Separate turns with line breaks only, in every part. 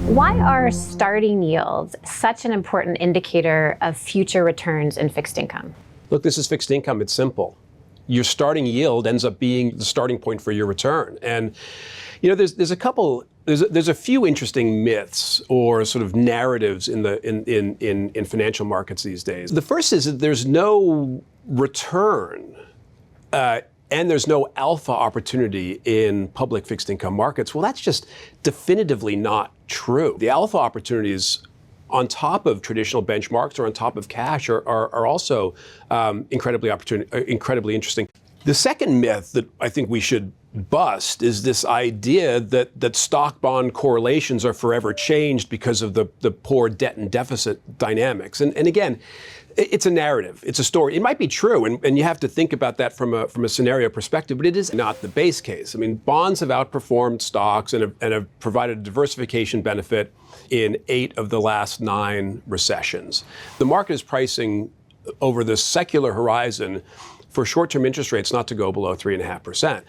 Why are starting yields such an important indicator of future returns in fixed income?
Look, this is fixed income. It's simple. Your starting yield ends up being the starting point for your return. And there's a few interesting myths or sort of narratives in financial markets these days. The first is that there's no return and there's no alpha opportunity in public fixed income markets. Well, that's just definitively not true. The alpha opportunities on top of traditional benchmarks or on top of cash are also incredibly interesting. The second myth that I think we should bust is this idea that stock-bond correlations are forever changed because of the poor debt and deficit dynamics. And again, it's a narrative, it's a story. It might be true, and you have to think about that from a scenario perspective, but it is not the base case. I mean, bonds have outperformed stocks and have provided a diversification benefit in 8 of the last 9 recessions. The market is pricing over the secular horizon for short-term interest rates not to go below 3.5%.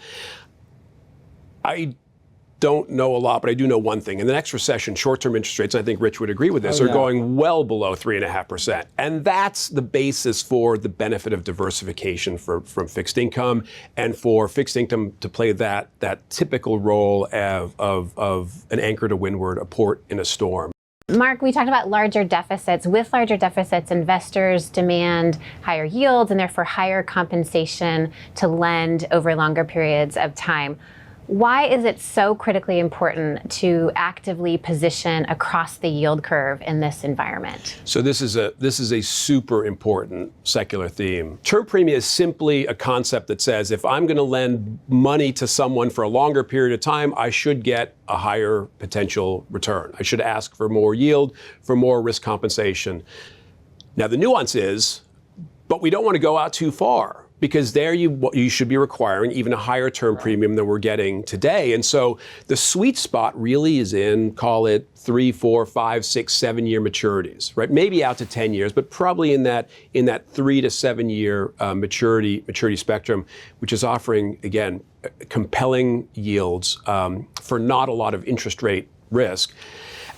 I don't know a lot, but I do know one thing. In the next recession, short-term interest rates, I think Rich would agree with this, are going well below 3.5%. And that's the basis for the benefit of diversification from fixed income, and for fixed income to play that typical role of an anchor to windward, a port in a storm.
Mark, we talked about larger deficits. With larger deficits, investors demand higher yields and therefore higher compensation to lend over longer periods of time. Why is it so critically important to actively position across the yield curve in this environment?
So this is a super important secular theme. Term premium is simply a concept that says if I'm going to lend money to someone for a longer period of time, I should get a higher potential return. I should ask for more yield, for more risk compensation. Now the nuance is, but we don't want to go out too far, because there you should be requiring even a higher term premium than we're getting today. And so the sweet spot really is in, call it 3, 4, 5, 6, 7 year maturities, right? Maybe out to 10 years, but probably in that 3 to 7 year maturity spectrum, which is offering, again, compelling yields for not a lot of interest rate risk.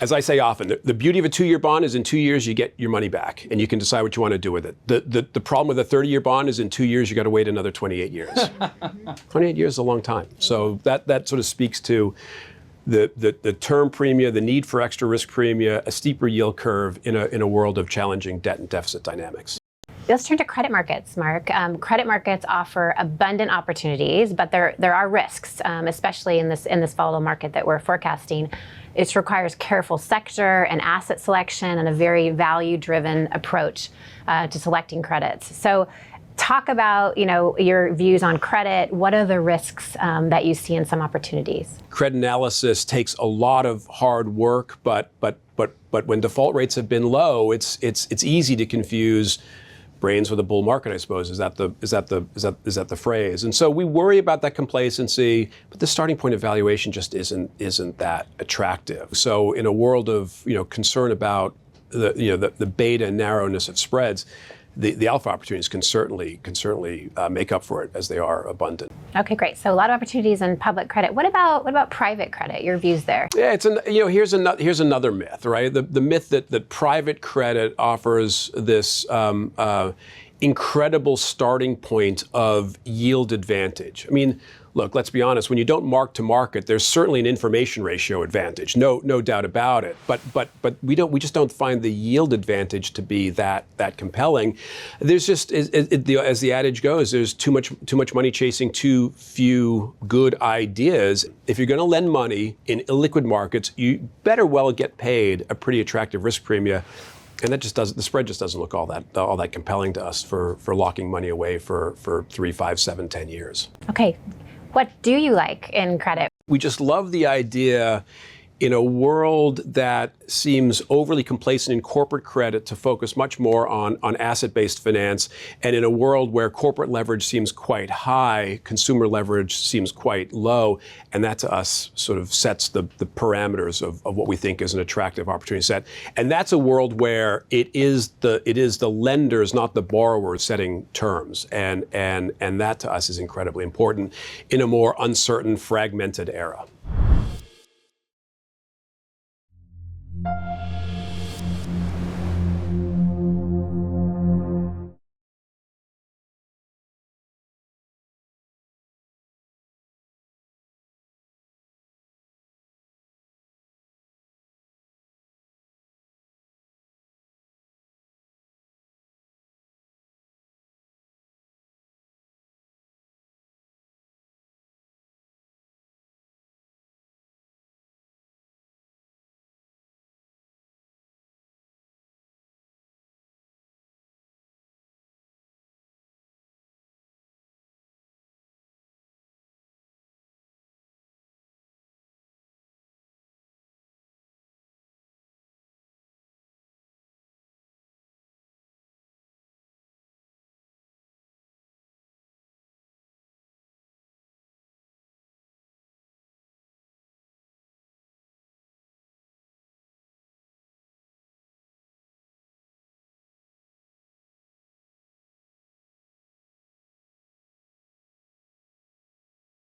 As I say often, the beauty of a 2-year bond is in 2 years you get your money back and you can decide what you want to do with it. The problem with a 30-year bond is in 2 years you got to wait another 28 years. 28 years is a long time. So that sort of speaks to the term premia, the need for extra risk premia, a steeper yield curve in a world of challenging debt and deficit dynamics.
Let's turn to credit markets, Mark. Credit markets offer abundant opportunities, but there are risks, especially in this volatile market that we're forecasting. It requires careful sector and asset selection and a very value-driven approach to selecting credits. So talk about your views on credit. What are the risks that you see in some opportunities?
Credit analysis takes a lot of hard work, but when default rates have been low, it's easy to confuse brains with a bull market, I suppose. Is that the phrase? And so we worry about that complacency, but the starting point of valuation just isn't that attractive. So in a world of concern about the beta and narrowness of spreads, the alpha opportunities can certainly make up for it, as they are abundant.
Okay, great. So a lot of opportunities in public credit. What about private credit? Your views there?
Yeah, here's another myth, right? The myth that private credit offers this incredible starting point of yield advantage. I mean, look, let's be honest, when you don't mark to market, there's certainly an information ratio advantage, no doubt about it. But we just don't find the yield advantage to be that compelling. There's just, as the adage goes, there's too much money chasing too few good ideas. If you're going to lend money in illiquid markets, you better well get paid a pretty attractive risk premium. And the spread just doesn't look all that compelling to us for locking money away for 3, 5, 7, 10 years.
Okay. What do you like in credit?
We just love the idea in a world that seems overly complacent in corporate credit to focus much more on asset-based finance, and in a world where corporate leverage seems quite high, consumer leverage seems quite low, and that to us sort of sets the parameters of what we think is an attractive opportunity set. And that's a world where it is the lenders, not the borrowers, setting terms, and that to us is incredibly important in a more uncertain, fragmented era.